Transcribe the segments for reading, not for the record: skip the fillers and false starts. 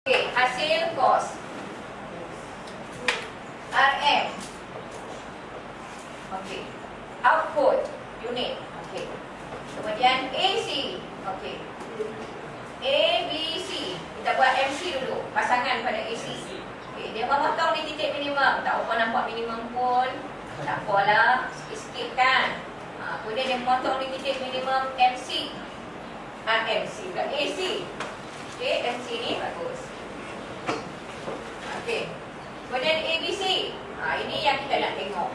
Okey, hasil kos RM. Okey. Output unit. Okey. Kemudian AC. Okey. ABC. Kita buat MC dulu. Pasangan pada AC. Okey, dia memotong di titik minimum. Tak apa nampak minimum pun. Tak apalah, sikit-sikit kan. Kemudian dia memotong di titik minimum MC. MC bukan AC. Okey, MC ni bagus. Okey. Kemudian ABC. Ini yang kita nak tengok.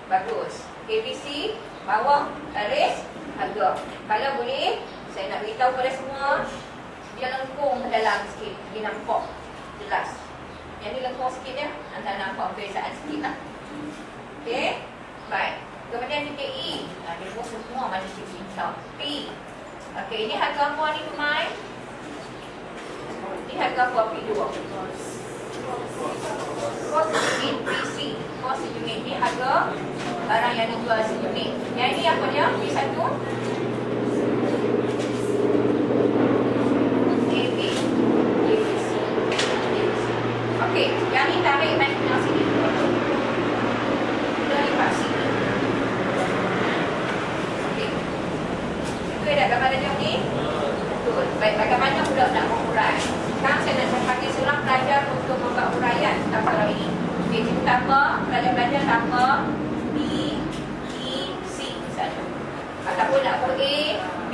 Bagus. ABC, bawah garis harga. Kalau boleh, saya nak beritahu kepada semua, dia lengkung ke dalam sikit. Dia nampak jelas. Yang ni lengkung sikit je, anda nampak perbezaan sikit lah. Okey. Baik. Kemudian titik E. Dia pun semua macam titik bintang. P. Okey, ini harga apa ni pemain? Ini harga apa P2? Kos unit PC. Kos unit ni harga barang yang dijual seunit. Yang ini apa dia? P1 AB ABC. Okey, yang ni tarik makna sini. Dah lipat sini. Okey. Betul tak gambar dia ni? Betul. Baik, bagaimana pula nak mengurai? Sekarang saya nak panggil seorang pelajar untuk membuat uraian tambah ini. Okey, cikgu tambah, pelajar-pelajar tambah B, E, C misalnya. Ataupun nak buat A, B.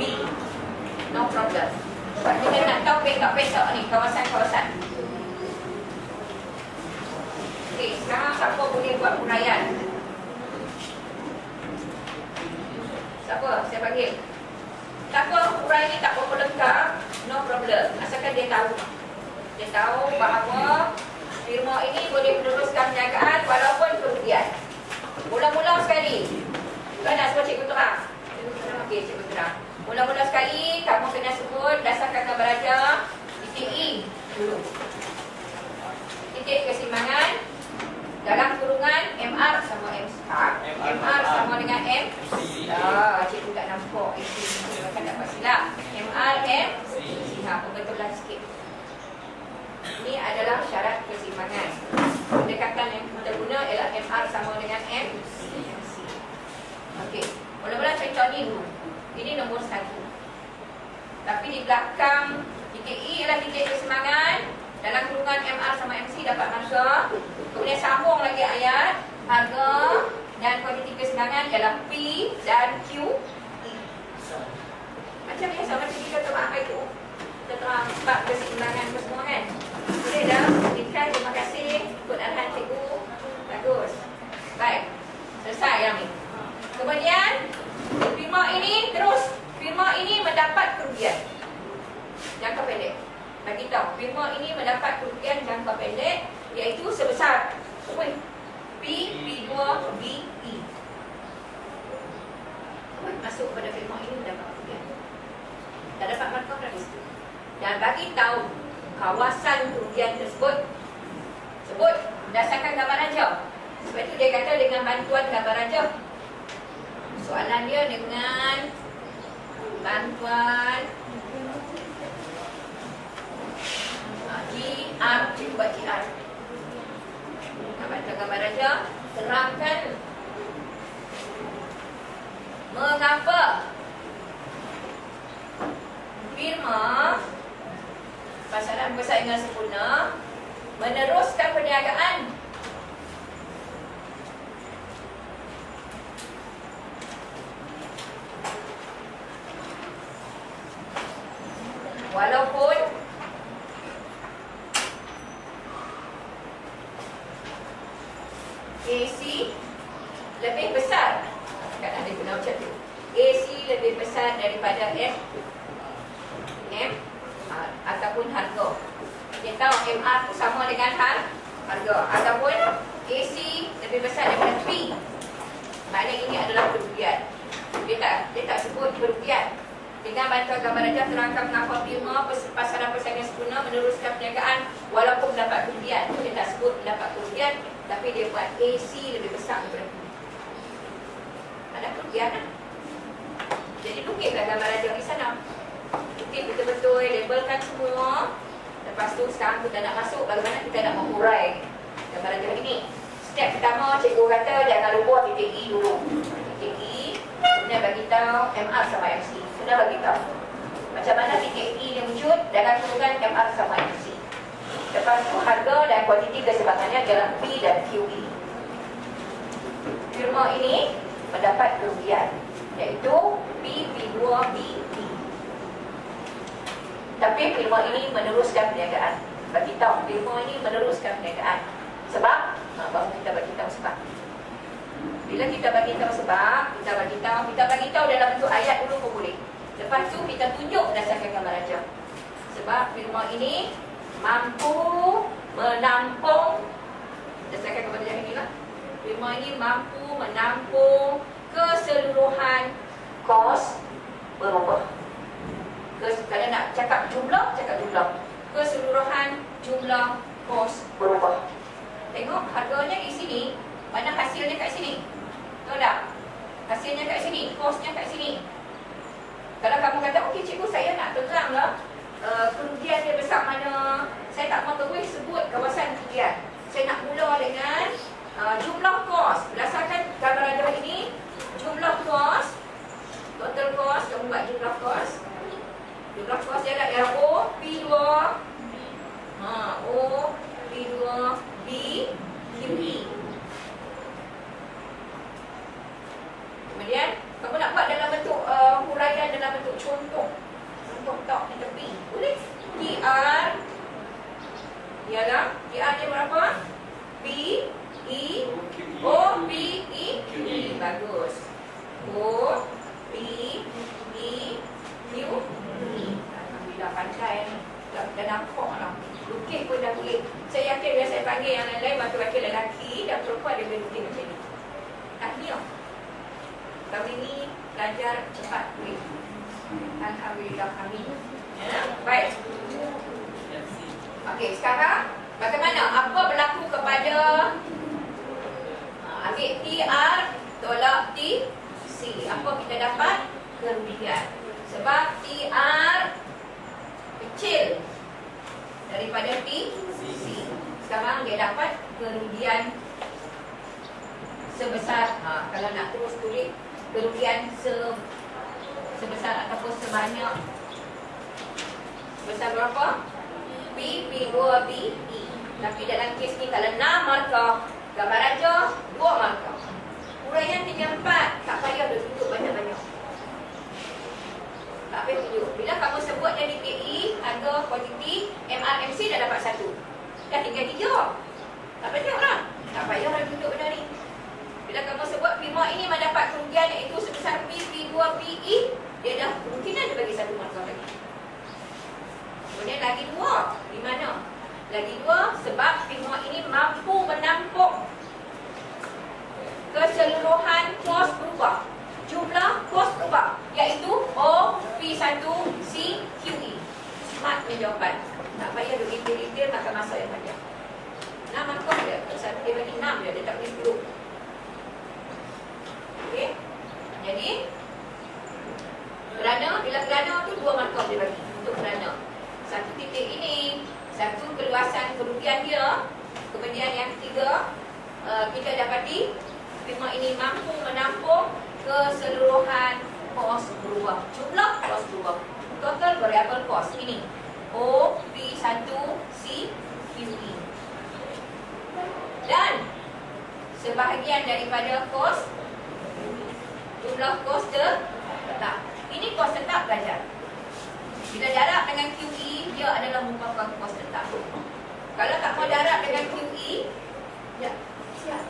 No problem. Sebab kita nak tahu petak-petak ni, kawasan-kawasan. Okey, sekarang siapa boleh buat uraian? Siapa? Saya panggil. Siapa uraian ni tak berapa lengkap? No problem. Asalkan dia tahu. Dia tahu bahawa firma ini boleh meneruskan perniagaan walaupun kerugian. Mula-mula sekali. Tuan nak sebut cikgu terang? Cikgu terang, okey, cikgu terang. Mula-mula sekali, kamu kena sebut berdasarkan gambar raja titik E dulu. Titik keseimbangan dalam kurungan MR sama MC. MR sama dengan M. Cikgu tak nampak. Itu akan dapat silap. MR, M. Pembetulan sikit. Ini adalah syarat keseimbangan. Pendekatan yang kita guna ialah MR sama dengan M. Okey. Mula-mula contoh ni dulu. Ini nombor 1. Tapi di belakang titik E ialah titik keseimbangan. Dalam kurungan MR sama MC dapat markah. Kemudian sambung lagi ayat. Harga dan kuantiti keseimbangan ialah P dan Q. Macam biasa, macam kita terang itu. Kita terang sebab keseimbangan semua kan. Boleh dah. Ikan, terima kasih. Ikut arahan cikgu. Bagus. Baik. Selesai yang ni. Kemudian firma ini terus. Firma ini mendapat kerugian jangka pendek. Bagi tahu, firma ini mendapat kerugian jangka pendek iaitu sebesar P, P2, B, E. Masuk pada firma ini mendapat kerugian. Tak dapat markah dari situ. Dan bagi tahu kawasan kerugian tersebut. Sebut berdasarkan gambar raja. Sebab itu dia kata dengan bantuan gambar raja. Soalan dia dengan bantuan GR. Cikgu buat GR. Bantuan gambar raja. Terangkan mengapa firma pasaran persaingan sempurna meneruskan perniagaan walaupun AC lebih besar. Kan ada guna macam tu. AC lebih besar daripada M ataupun harga. Kita tahu MR tu sama dengan harga ataupun AC lebih besar daripada P. Maknanya ini adalah kerugian. Dia tak sebut kerugian. Dengan bantuan gambar raja terangkan mengapa firma pasaran persaingan sempurna meneruskan perniagaan walaupun mendapat kerugian. Dia tak sebut mendapat kerugian, tapi dia buat AC lebih besar daripada P. Ada kerugian kan? Jadi lukislah gambar raja di sana. Lukis betul-betul, labelkan semua. Lepas tu sekarang kita nak masuk bagaimana kita nak mengurai gambaran macam ini. Step pertama, cikgu kata jangan lupa titik E dulu. Titik E, kemudian bagi tahu MR sama MC. Sudah bagi tahu macam mana titik E dia wujud dalam kurungan MR sama MC. Lepas tu harga dan kuantiti keseimbangannya dalam P dan QE. Firma ini mendapat kerugian iaitu P, P2, P, E. Tapi firma ini meneruskan perniagaan. Bagi tahu firma ini meneruskan perniagaan. Sebab baru kita bagi tahu sebab. Bila kita bagi tahu sebab, kita bagi tahu dalam bentuk ayat dulu pun boleh. Lepas tu kita tunjuk berdasarkan gambar rajah. Sebab firma ini mampu menampung, berdasarkan gambar rajah inilah, firma ini mampu menampung keseluruhan kos berubah. Kalau nak cakap jumlah, keseluruhan jumlah kos berubah. Tengok harganya di sini, mana hasilnya kat sini. Tahu tak? Hasilnya kat sini, kosnya kat sini. Kalau kamu kata, okey cikgu, saya nak teranglah kerugian dia besar mana. Saya tak mau terus sebut kawasan kerugian. Saya nak mula dengan jumlah kos. Berdasarkan gambar rajah ini, jumlah kos, total kos, kamu buat jumlah kos. Jumlah kos dia ada yang O, P2, O, P2, B, QE. Kemudian kamu nak buat dalam bentuk huraian, dalam bentuk contoh. Contoh tak di tepi. Boleh. TR ialah, TR dia berapa? P, E, O, P, E, QE. Bagus. O, P, E, Q, E. Alhamdulillah pandai ni. Dah nampak lah. Lukis pun dah boleh. Saya yakin bila saya panggil yang lain-lain, laki-laki lelaki dan perempuan dia boleh lukis macam ni. Tahniah. Kami ni belajar cepat boleh. Alhamdulillah kami. Ya, baik. Okey, sekarang bagaimana? Apa berlaku kepada ambil TR tolak TC. Apa kita dapat? Kerugian. Sebab TR kecil daripada TC. Sekarang dia dapat kerugian sebesar, kalau nak terus tulis kerugian sebesar ataupun sebanyak, sebesar berapa? P, P2, P, E. Tapi dalam kes ni kalau 6 markah, gambar rajah 2 markah, huraian tinggal 4, tak payah dia tunjuk banyak-banyak. Tak payah tunjuk. Bila kamu sebut jadi PE, harga, kuantiti, MRMC dah dapat 1. Dah tinggal 3. Tak banyak lah. Tak payah dah tunjuk benda ni. Bila kamu sebut firma ini mendapat kerugian iaitu sebesar P, P2, PE, dia dah kemungkinan dia bagi 1 markah lagi. Kemudian lagi 2. Di mana? Lagi 2 sebab firma ini mampu menampung keseluruhan kos berubah. Jumlah kos berubah iaitu O, P1, C, QE. Smart punya jawapan. Tak payah detail-detail makan masa yang panjang. 6 markah dia. Dia bagi 6 dia. Dia tak bagi 10. Okey. Jadi kerana, bila kerana tu 2 markah dia bagi untuk kerana. Satu titik ini, satu keluasan kerugian dia. Kemudian yang ketiga, kita dapati firma ini mampu menampung keseluruhan kos berubah. Jumlah kos berubah. Total variable cost ini O, P1, C, QE. Dan sebahagian daripada kos, jumlah kos tetap. Ini kos tetap belajar. Bila darab dengan QE, dia adalah merupakan kos tetap. Kalau tak mau darab dengan QE, ya, siap.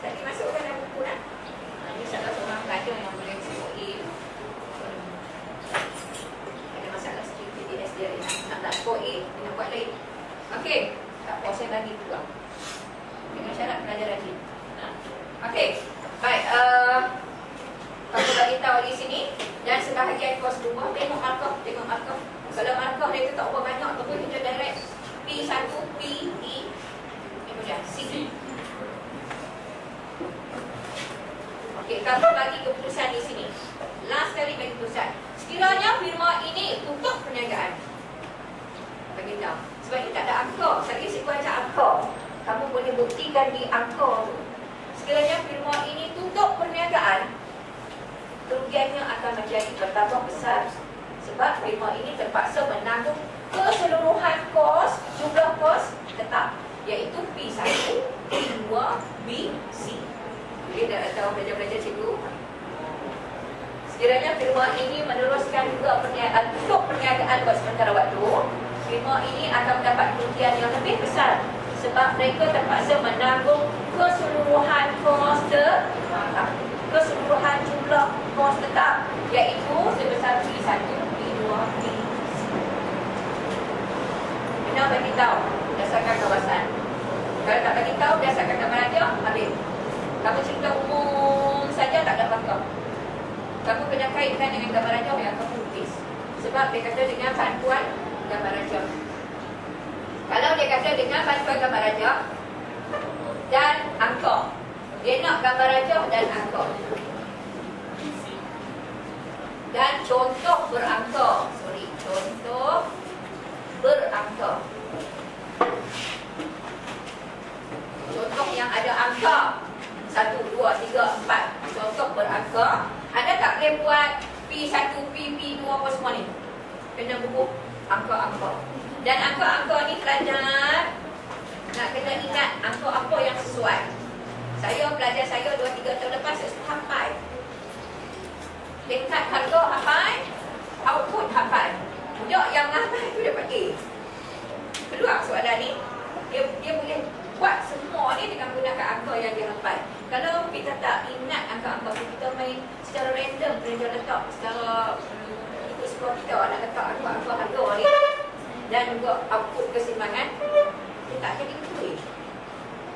Tadi masukkan dalam buku dah. Ini salah seorang pelajar yang boleh COA. Ada masalah sikit PDS dia nak COA, dia nak buat lain. Okey, tak puas saya bagi juga. Dengan syarat pelajar rajin. Okey, baik. Aku bagi tahu di sini dan sebahagian kos berubah. Tengok markah, Kalau markah dia tu tak berubah banyak, ataupun kita direct P1, P, E, kemudian C. Okey, kamu bagi keputusan di sini. Last kali bagi keputusan. Sekiranya firma ini tutup perniagaan, bagi tahu. Sebab ini tak ada angka. Saya baca angka. Kamu boleh buktikan di angka tu. Sekiranya firma ini tutup perniagaan, kerugiannya akan menjadi bertambah besar. Sebab firma ini terpaksa menanggung keseluruhan kos, jumlah kos tetap, iaitu P1, P2, B, C. Boleh dah tahu belajar-belajar cikgu? Sekiranya firma ini meneruskan juga tutup perniagaan buat sementara waktu, firma ini akan mendapat kerugian yang lebih besar sebab mereka terpaksa menanggung keseluruhan kos tetap, keseluruhan jumlah kos tetap, iaitu sebesar P1, P2, B, C. Benar bagi tahu berdasarkan kawasan. Kalau tak bagi tahu berdasarkan gambar aja, habis. Kamu cerita umum saja tak ada apa-apa. Kamu kena kaitkan dengan gambar rajah yang kamu tulis. Sebab dia kata dengan bantuan gambar rajah. Kalau dia kata dengan bantuan gambar rajah dan angka, dia nak gambar rajah dan angka. Dan contoh berangka. Contoh berangka. Contoh yang ada angka 1, 2, 3, 4. Contoh berangka. Anda tak boleh buat P1, P2 apa semua ni. Kena buku angka-angka. Dan angka-angka ni pelajar nak kena ingat angka-angka yang sesuai. Pelajar saya 2-3 tahun lepas saya semua hafal. Tingkat harga hafal, output hafal. Budak yang hafal tu dapat A. Keluar soalan ni, dia boleh buat semua ni dengan gunakan angka yang dia hafal. Kalau kita tak ingat angka-angka tu, kita main secara random, kita letak secara ikut suka kita nak letak angka-angka harga ni dan juga output keseimbangan, dia tak jadi betul.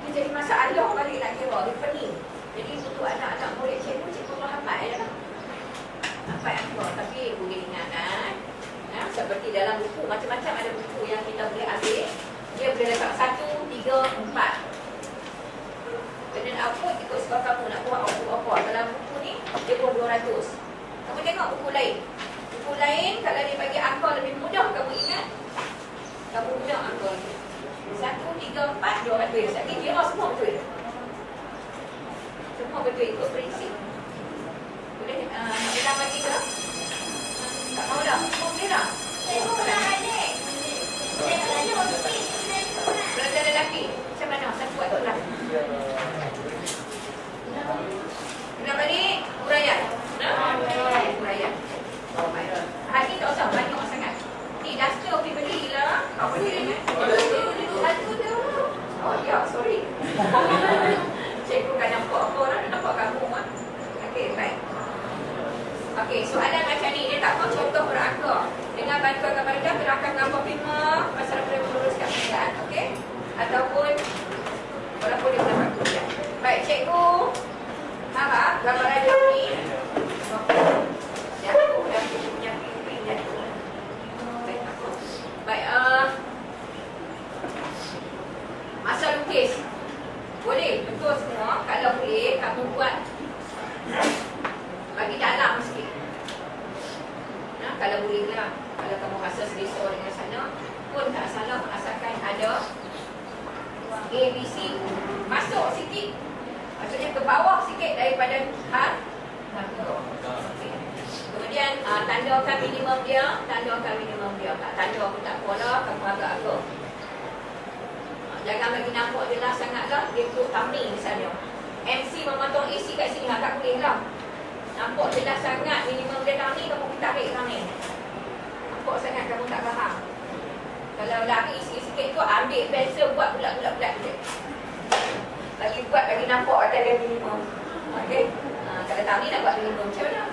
Dia jadi masalah balik nak kira, dia pening. Jadi untuk anak-anak murid cikgu hafal je lah. Hafal angka, tapi boleh ingat kan? Seperti dalam buku, macam-macam ada buku yang kita boleh ambil. Dia boleh letak 1, 3, 4. Dan output ikut sebab kamu nak buat output apa. Dalam buku ni, dia pun 200. Kamu tengok buku lain. Buku lain, kalau dia bagi angka lebih mudah kamu ingat, kamu mudah angka itu. 1, 3, 4, 200. Jadi kira semua betul. Semua betul ikut prinsip. Boleh nak bilang bagi ke? Tak mahu dah? Boleh dah? Belajar lelaki. Macam mana? Saya buat tu lah. Kenapa ni? Uraian. Uraian. Hari ni tak usah banyak sangat. Ni duster pergi belilah. Apa dia ingat? Satu tu. Oh ya, sorry. Cikgu kan nampak apa orang? Nampak kamu mak. Okey, baik. Okey, soalan macam ni. Dia tak mahu contoh berangka. Dengan bantuan gambar rajah, terangkan gambar firma pasal boleh meluruskan perniagaan. Okey? Ataupun walaupun dia boleh bantu. Baik, cikgu. Harap gambar rajah ni jatuh. Baik, masa lukis boleh, betul semua. Kalau boleh, kamu buat bagi dalam sikit. Kalau boleh lah. Kalau kamu rasa selesa dengan sana pun tak salah, asalkan ada A, B, C masuk sikit. Maksudnya ke bawah sikit daripada okay. Kemudian tandakan minimum dia. Tandakan minimum dia. Tak tanda pun tak apalah, kamu agak-agak. Jangan bagi nampak jelas sangatlah. Dia untuk thumbnail misalnya. MC memotong AC kat sini agak boleh lah. Nampak jelas sangat minimum dia thumbnail, kamu tarik thumbnail. Nampak sangat kamu tak faham. Kalau lari sikit-sikit tu, ambil pensel buat bulat-bulat je. Lagi buat lagi nampak atas dia minimum. Okey. Kalau thumbnail nak buat minimum macam mana?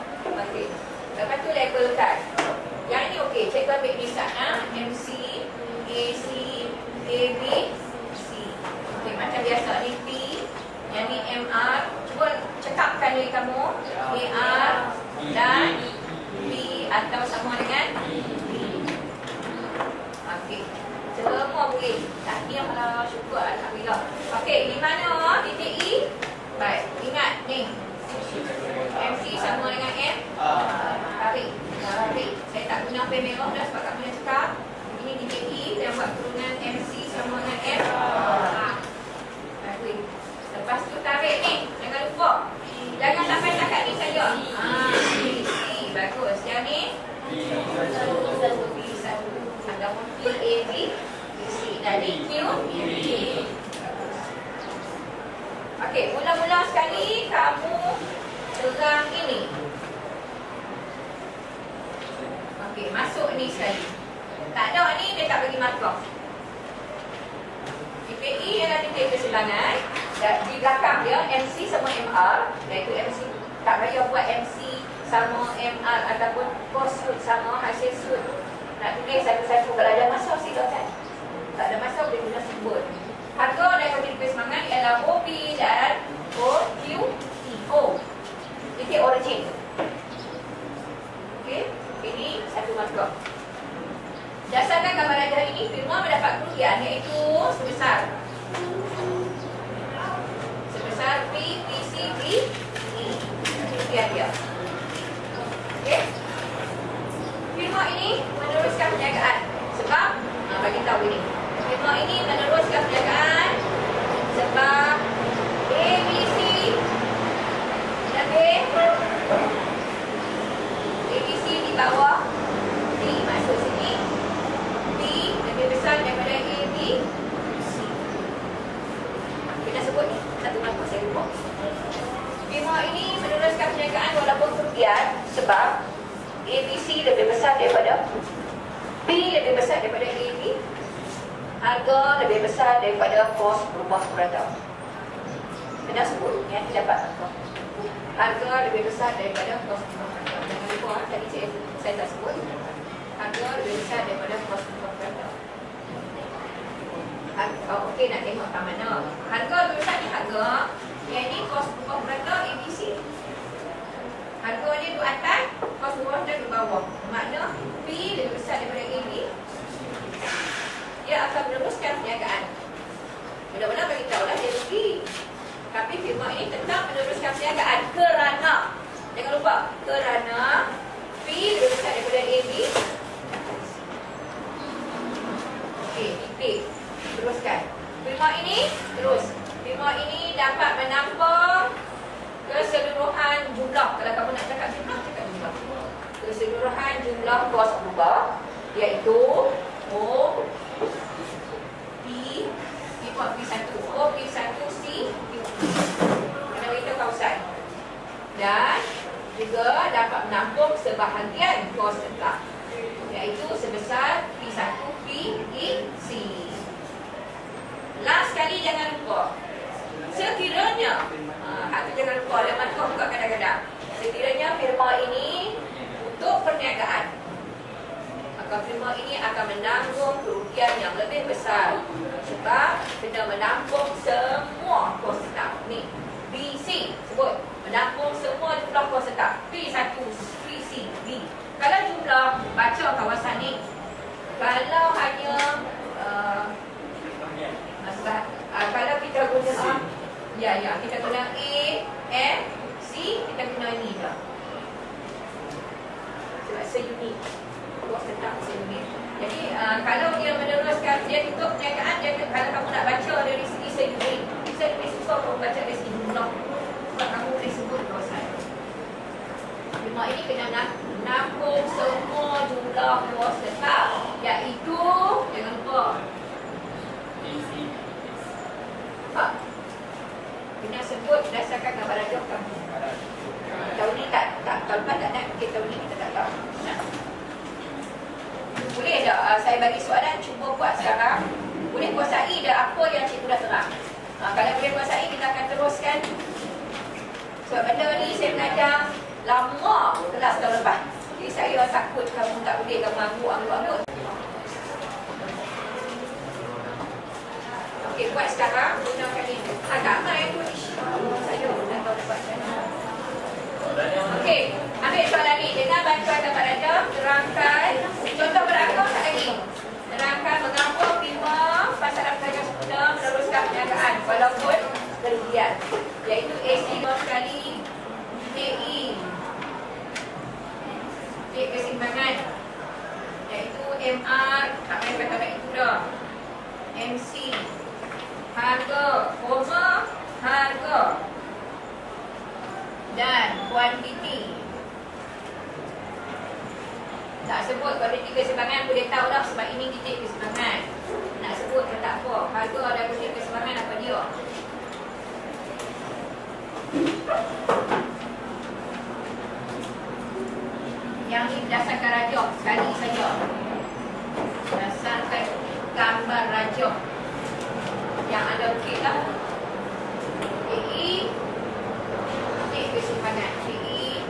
Okey. Lepas tu labelkan. Yang ni okey, cikgu ambil misal MC, AC, AB, C. Okey, macam biasa ni P, yang ni MR. Cuba cekapkan diri kamu. AR dan B atau sama dengan B. Okey. Semua boleh. Tahniahlah, syukur alhamdulillah. Okey, di mana titik E? Baik, ingat ni. MC sama dengan M. Tarik. lampu merah dah sebab kamu dah cakap. Ini DJE yang buat turunan MC sama dengan M. Lepas tu tarik ni, jangan lupa. Jangan sampai takat ni saja. Bagus. Yang ni ada P, A, B, C. Dari Q, D. Okey, mula-mula sekali kamu terang ini. Okey, masuk ni sekali. Tak ada ni, dia tak bagi markah. DPE ialah titik keseimbangan. Dan di belakang dia MC sama MR, iaitu MC tak payah buat MC sama MR ataupun cos sud sama hasil sud. Nak tulis satu-satu. Kalau ada masa silakan. Tak ada masa boleh guna sebut. Harga daripada titik keseimbangan ialah OP dan OQTO. Titik origin. Okey, ini satu markah. Berdasarkan gambar rajah ini, firma mendapat kerugian iaitu sebesar P, P, C, B, E. Kerugian dia. Okey. Firma ini meneruskan perniagaan sebab bagi tahu ini. Firma ini meneruskan perniagaan sebab A, B, C lebih A, B, C di bawah D masuk sini. B lebih besar daripada A, B, C. Kita sebut ni satu markah saya lupa. Firma ini meneruskan perniagaan walaupun kerugian sebab A, B, C lebih besar daripada B lebih besar daripada A, B. Harga lebih besar daripada kos rumah berada. Kena sebut yang dapat markah. Harga lebih besar daripada kos rumah berada. Jangan lupa tadi saya tak sebut. Harga lebih besar daripada kos rumah berada. Okey, nak tengok kat mana. Harga lebih besar ni harga. Yang ni kos rumah berada ABC. Harga ni tu atas, kos rumah berada di bawah. Makna P lebih besar daripada AB. Dia akan meneruskan perniagaan. Mudah-mudahan bagi tahu lah dia rugi. Tapi firma ini tetap meneruskan perniagaan kerana, jangan lupa, kerana P lebih besar daripada AB. Okey, P. Teruskan. Firma ini terus. Firma ini dapat menampung keseluruhan jumlah. Kalau kamu nak cakap jumlah, cakap jumlah. Keseluruhan jumlah kos berubah, iaitu O, P, P1, O, P1, C, P. Kena beritahu kawasan. Dan juga dapat menampung sebahagian kos tetap, iaitu sebesar P1, P, E, C. Last sekali jangan lupa. Sekiranya hak tu jangan lupa, lemak tu buka kadang-kadang. Sekiranya firma ini untuk perniagaan, maka firma ini akan menanggung kerugian yang lebih besar sebab kena menampung semua kos tetap. Ni BC sebut menampung semua jumlah kos tetap. P1, PC, B. Kalau jumlah, baca kawasan ni. Kalau hanya kalau kita guna kita guna A, M, C, kita guna ni dah. Sebab seunit. Kos tetap seunit. Jadi kalau dia meneruskan, dia tutup perniagaan, kalau kamu nak baca dari segi seunit, bisa lebih susah kamu baca dari segi jumlah. Sebab kamu boleh sebut kawasan. Firma ini kena nampung semua jumlah kos tetap, iaitu jangan lupa kena sebut berdasarkan gambar rajah kamu. Tahun ni tak tahun lepas tak nak, tahun ni kita tak tahu. Boleh tak saya bagi soalan, cuba buat sekarang. Boleh kuasai dah apa yang cikgu dah terang. Kalau boleh kuasai, kita akan teruskan. Sebab benda ni saya mengajar lama kelas tahun lepas. Jadi saya takut kamu tak boleh, kamu angguk-angguk. Okey, buat sekarang. Gunakan ini. Agak ramai tu saya dah tahu buat macam mana. Okey, ambil soalan ni. Dengan bantuan gambar rajah, terangkan. Contoh berakal tak lagi. Terangkan mengapa firma pasaran pelajar sempurna meneruskan perniagaan walaupun kerugian. Iaitu AC sekali DE. Titik keseimbangan. tak payah kata baik itu dah. MC harga, koma, harga dan kuantiti. Tak sebut kalau dia keseimbangan boleh tahu dah sebab ini titik keseimbangan. Nak sebut ke tak apa. Harga ada titik keseimbangan apa dia? Yang ni berdasarkan rajah sekali saja. Berdasarkan gambar rajah yang ada ukit lah. DI titik keseimbangan. DI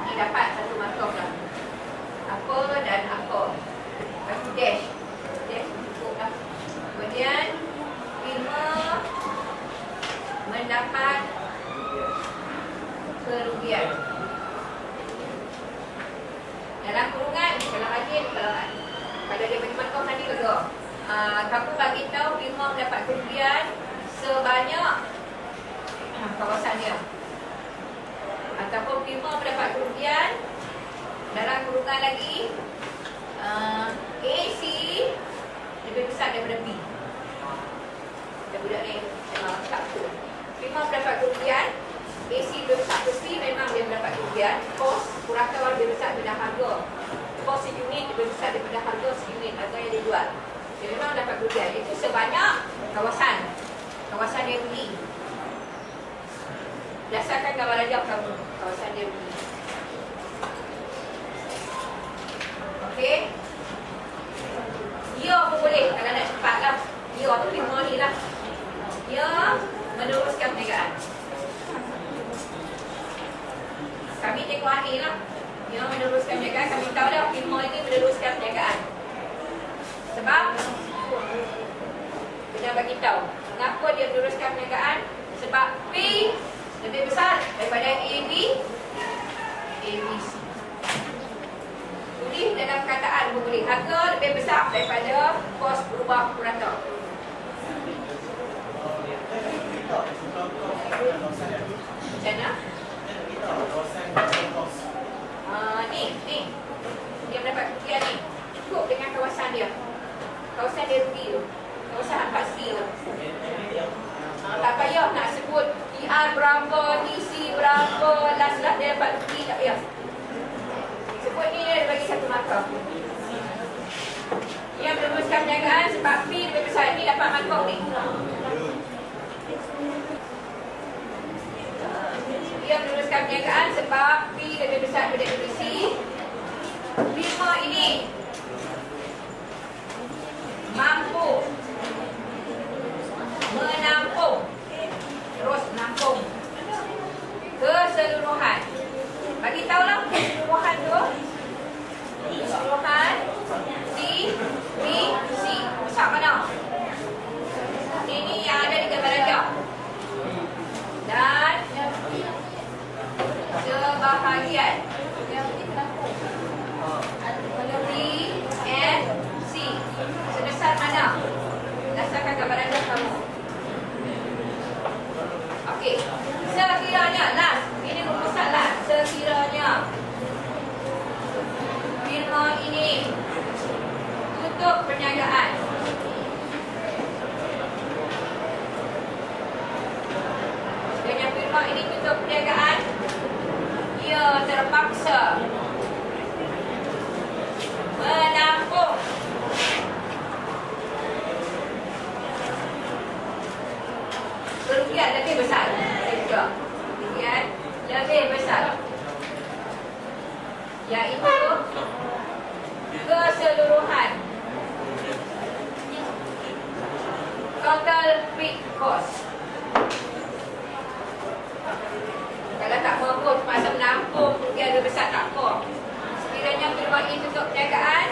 ni dapat satu markah lah. Apa dan apa. Lepas tu dash. Dash cukup lah. Kemudian firma mendapat kerugian. Dalam kurungan, kalau rajin, kalau dia bagi markah tadi juga. Kamu bagi tahu firma mendapat kerugian sebanyak kawasan dia. Ataupun firma mendapat kerugian dalam kurungan lagi AC lebih besar daripada B. Budak ni tak betul. Firma mendapat kerugian AC lebih besar ke C, memang dia mendapat kerugian. Kos purakawan lebih besar daripada harga. Kos seunit lebih besar daripada harga seunit harga yang dia jual. Dia memang mendapat kerugian. Itu sebanyak kawasan dia beli. Berdasarkan gambar rajah kamu, kawasan dia beli. Okey. Dia pun boleh kalau nak cepat lah. Dia tu firma ni lah. Dia meneruskan perniagaan. Kami tengok akhir lah. Dia meneruskan perniagaan. Kami tahu dah firma ini meneruskan perniagaan. Sebab kita bagi tahu kenapa dia meneruskan perniagaan. Sebab P lebih besar daripada ABC. Tulis dalam perkataan pun boleh. Harga lebih besar daripada kos berubah purata. Macam mana? Ni. Dia mendapat kerugian ni. Cukup dengan kawasan dia. Kawasan dia rugi tu. Kawasan 4C tu. Tak payah nak sebut TR berapa, TC berapa, last dia dapat rugi, tak payah. Sebut ni dia bagi satu markah. Yang meneruskan perniagaan sebab P lebih besar ni dapat markah ni. Dia meneruskan perniagaan sebab P lebih besar daripada ABC. Firma ini mampu menampung, terus menampung keseluruhan. Bagi tahulah keseluruhan tu. Keseluruhan C, B, C. Besar mana? Ini yang ada di gambar rajah. Dan sebahagian B, F, C. Sebesar mana? Berdasarkan gambar rajah kamu. Okey. Sekiranya last, ini rumusan last. Sekiranya firma ini tutup perniagaan dengan firma ini tutup perniagaan, ia terpaksa menampung kerugian lebih besar. Kerugian lebih besar, iaitu keseluruhan total fixed cost. Kalau tak mampu terpaksa menampung kerugian lebih besar, tak apa. Sekiranya firma ini tutup perniagaan,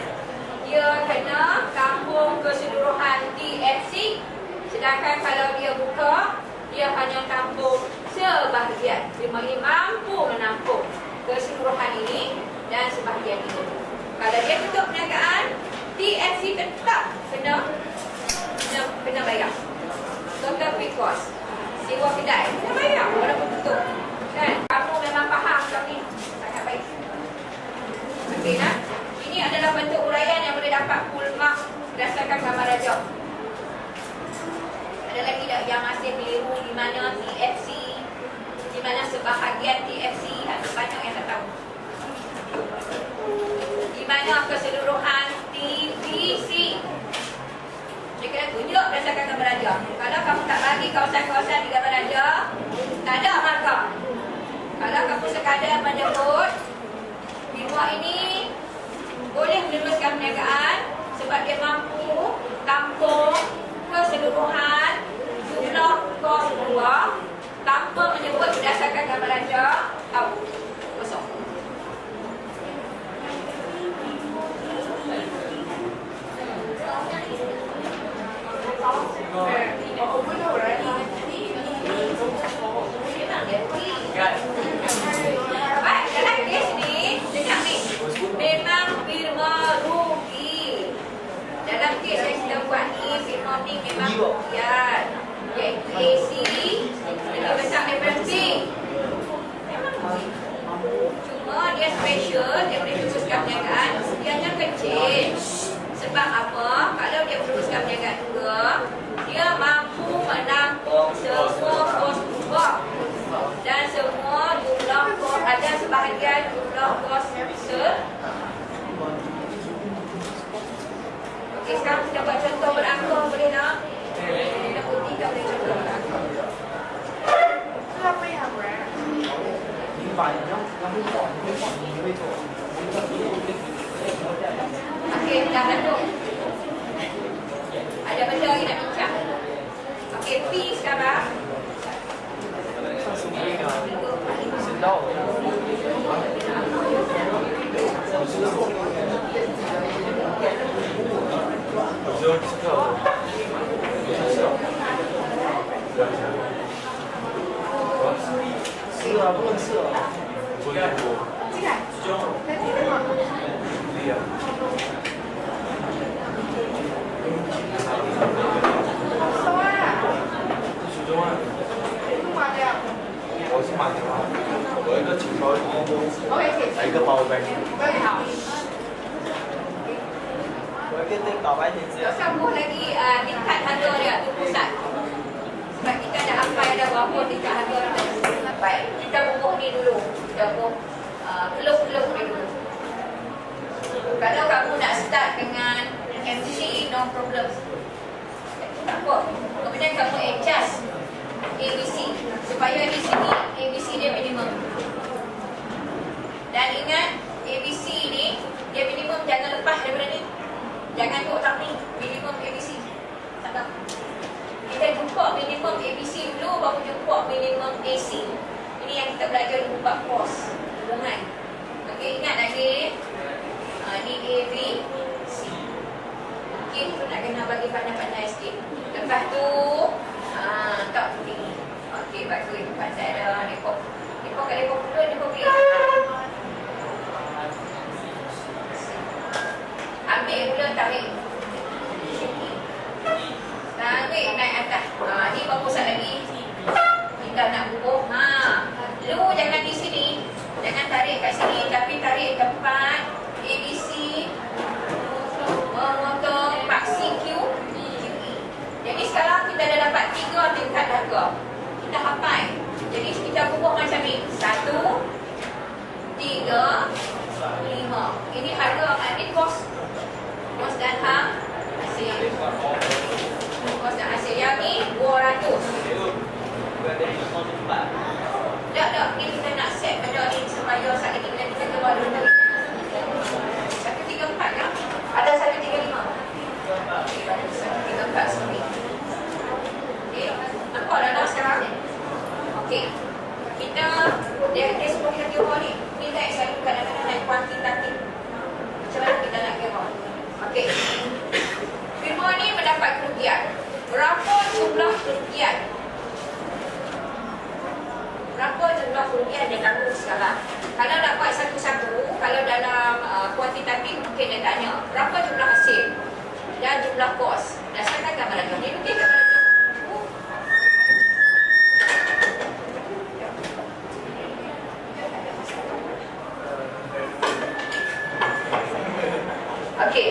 dia kena tampung keseluruhan TFC. Sedangkan kalau dia buka, dia hanya tampung sebahagian. Firma ini mampu menampung keseluruhan ini dan sebahagian ini. Kalau dia tutup perniagaan, TFC tetap kena bayar. Total fixed cost. Sewa kedai kena bayar walaupun tutup. Kan? mana sebahagian TFC ada banyak yang tak tahu. Di mana keseluruhan TVC. Dia kena tunjuk berdasarkan gambar raja. Kalau kamu tak bagi kawasan-kawasan di gambar raja, tak ada markah. Kalau kamu sekadar menyebut firma ini boleh meneruskan perniagaan sebab dia mampu tampung keseluruhan jumlah kos keluar tanpa menyebut berdasarkan gambar raja, tahu kosong. Baik, dalam kes ni dengar ni, memang firma rugi. Dalam kes yang kita buat ni, firma ni memang rugian, iaitu AC lebih besar daripada B. Memang rugi. Cuma dia special, dia boleh teruskan perniagaan, dia hanya kecil. Sebab apa? Kalau dia teruskan perniagaan juga, dia mampu menampung semua kos kubah dan semua jumlah kos, ada sebahagian jumlah kos Okey, sekarang kita buat contoh berangka, boleh tak? Kita putih tak boleh contoh berangka. Okey, dah lalu. Ada benda lagi nak bincang? Okey, P sekarang. Sambung lagi tingkat harga dia tu pusat. Sebab kita dah sampai ada berapa tingkat harga dia. Baik, kita bubuh ni dulu. Kita bubuh keluk-keluk ni dulu. Kalau kamu nak start dengan MC, no problem. Tak apa. Kemudian kamu adjust ABC supaya di sini ABC dia minimum. Dan ingat ABC ni dia minimum, jangan lepas daripada ni. Jangan buat tak ni, minimum ABC. Tak tahu. Kita jumpa minimum ABC dulu, baru jumpa minimum AC. Ini yang kita belajar di buka pos hubungan. Okey, ingat lagi. Ni A, B, C. Okey, tu nak kena bagi pandai-pandai sikit. Lepas tu tak tinggi. Okey, bagus. Pasal ada depok. Depok kat depok pula, depok kiri. Ambil pula tarik. Tarik naik atas. Ni bagus lagi. Kita nak bubuh. Lu jangan di sini. Jangan tarik kat sini, tapi tarik tempat ABC memotong paksi Q. Jadi sekarang kita dah dapat 3 tingkat harga. Kita hafal. Jadi kita bubuh macam ni. 1, 3, 5. Ini harga, ini kos. Kos dan hasil. Kos dan hasil. Yang ni 200. Tak. Ni kita nak set benda ni supaya saat ini kita keluar dulu. 134 kan? Ada 135. 134 sorry. Okey. Nampak dah sekarang? Okey. Kita dia semua kita kira ni. Ni naik selalu kadang-kadang naik kuantitatif. Macam mana kita nak kira? Okey. Firma ni mendapat kerugian. Berapa jumlah kerugian? Berapa jumlah kerugian dia tanggung sekarang? Kalau nak buat satu-satu, kalau dalam kuantitatif mungkin dia tanya berapa jumlah hasil dan jumlah kos. Dasarkan gambar raja. Ni rugi gambar raja. Okey.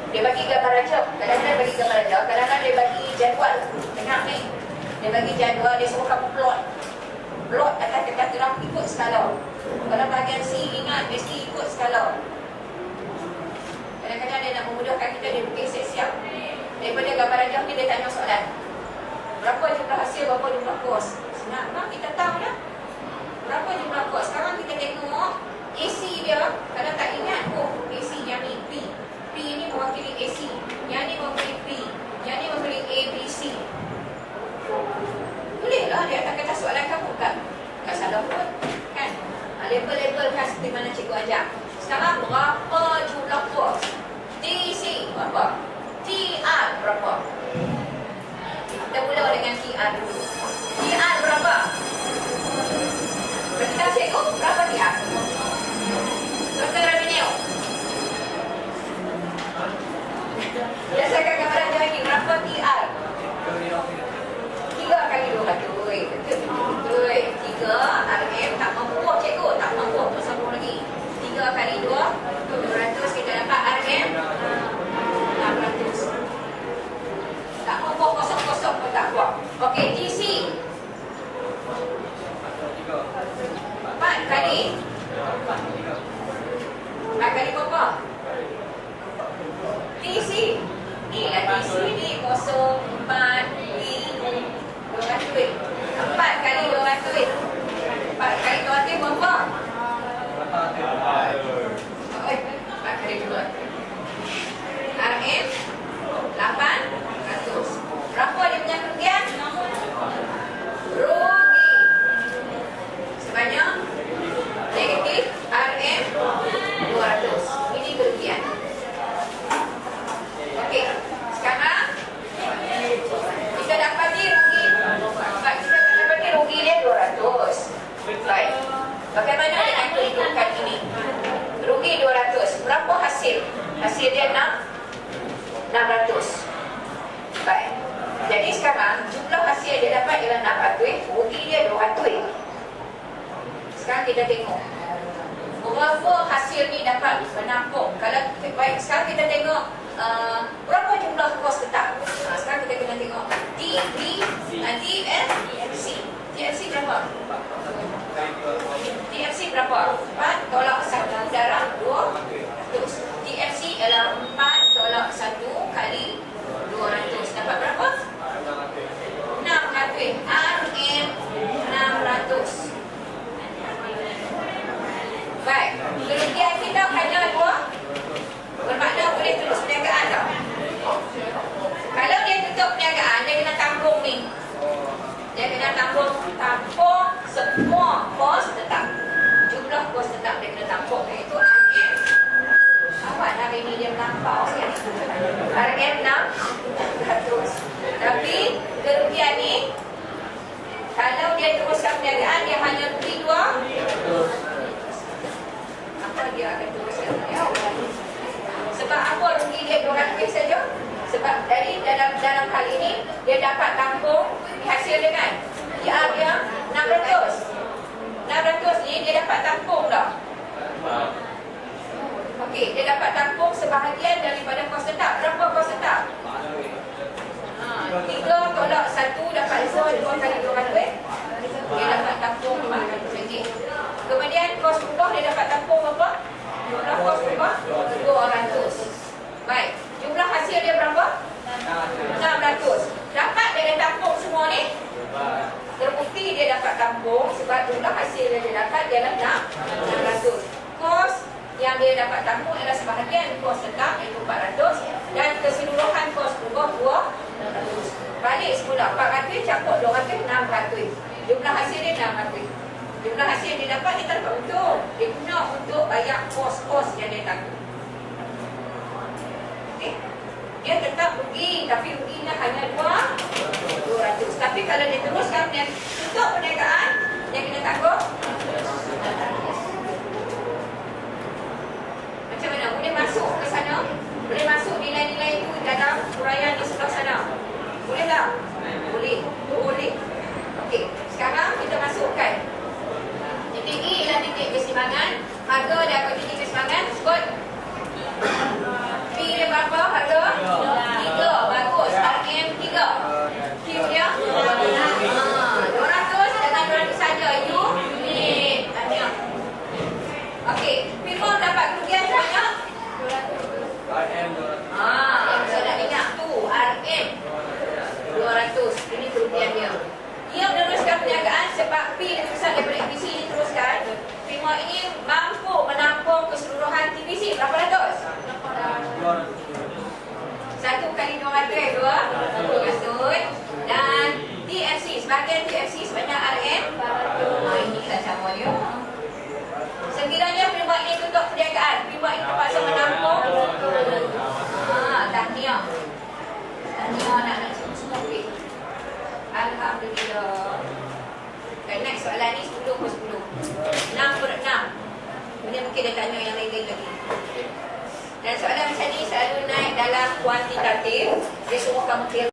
Dia bagi gambar raja. Kadang-kadang bagi gambar raja, kadang-kadang dia bagi jadual. Tengok ni. Dia bagi jadual, dia suruh kamu plot. ingat mesti ikut skala. Kadang-kadang dia nak memudahkan kita, dia bikin siap-siap. Daripada gambar rajah ni dia tanya soalan. Berapa jumlah hasil, berapa jumlah kos? Senang kan kita tahu dah. Berapa jumlah kos? Sekarang kita tengok AC dia. Kalau tak ingat, AC yang ni P. P ni mewakili AC. Yang ni mewakili P. Yang ni mewakili A, B, C. Bolehlah dia akan kata soalan kamu kan? Tak salah pun. Kan? Label-label kan seperti mana cikgu ajar. Sekarang berapa jumlah kos? TC berapa? TR berapa? Kita mula dengan TR dulu. TR berapa? Beritahu cikgu berapa TR? Dr. Ramineo. Biasakan gambaran dia lagi. Berapa TR? 3 kali 200. Betul. 3 RM tak mampu. Cikgu tak mampu. Untuk sambung lagi. 3 kali 2 200. Kita dapat RM 600. Tak mampu kosong-kosong pun tak buat. Okey, TC 4 kali 4 kali berapa? TC ni lah TC ni 04 200. 4 kali 200. 4 kali 200 berapa? 4 kali 200. RM 800. Berapa dia punya kerugian? Rugi sebanyak negatif RM 200. Ini kerugian. Okey, sekarang kita dapati rugi. Kita dapati rugi dia 200. Baik. Bagaimana dengan perhitungan ini? Rugi 200. Berapa hasil? Hasil dia 600. Baik. Jadi sekarang jumlah hasil yang dia dapat ialah 600, rugi dia 200. Sekarang kita tengok berapa hasil ni dapat menampung. Kalau baik, sekarang kita tengok berapa jumlah kos tetap. Sekarang kita kena tengok TFC. TFC berapa? TFC berapa? 4 tolak 1 darab 200. TFC ialah 4 tolak 1 kali 200. Dapat berapa? 600. RM 600. Baik. Kerugian kita hanya 2. Bermakna boleh terus perniagaan tak? Kalau dia tutup perniagaan, dia kena tanggung ni. Dia kena tanggung semua kos tetap. Jumlah kos tetap dia kena tanggung. Iaitu RM. Awak hari ni dia melampau sekali. RM 600. Tapi kerugian ni, kalau dia teruskan perniagaan, dia hanya rugi 2. Apa dia akan teruskan perniagaan? Sebab apa rugi dia 200 saja? Sebab dari dalam hal ini dia dapat tampung hasil dia kan. Dia 600. 600 ni dia dapat tampung tak? Okey, dia dapat tampung sebahagian daripada kos tetap. Berapa kos tetap? 3 tolak 1 dapat 2 kali 200. Dia dapat tampung RM400. Kemudian kos rumah dia dapat tampung berapa? Jumlah kos rumah 200. Baik. Jumlah hasil dia berapa? 600. Dapat dia tampung semua ni? Terbukti dia dapat tampung sebab jumlah hasil yang dia dapat ialah 600. Kos yang dia dapat tampung ialah sebahagian kos tetap iaitu 400 dan keseluruhan kos rumah 200. Balik semula 400 campur 200, 600. Jumlah hasil dia 600. Jumlah hasil yang dia dapat dia tak dapat untung. Dia guna untuk bayar kos-kos yang dia tanggung. Okay. Dia tetap rugi, tapi ruginya hanya 200. Tapi kalau dia teruskan tutup perniagaan, dia kena tanggung. Macam mana? Boleh masuk ke sana? Boleh masuk nilai-nilai itu dalam huraian di sebelah sana? Boleh tak? Boleh. Boleh. Okey. Sekarang kita masukkan. Titik E ialah titik keseimbangan. Harga dan titik keseimbangan sebut. P dia berapa harga? 3. Bagus. RM 3. Q dia? 200 dengan 200 saja. U 6/6. Kemudian mungkin dia tanya yang lain-lain lagi. Dan soalan macam ni selalu naik dalam kuantitatif. Dia suruh kamu kira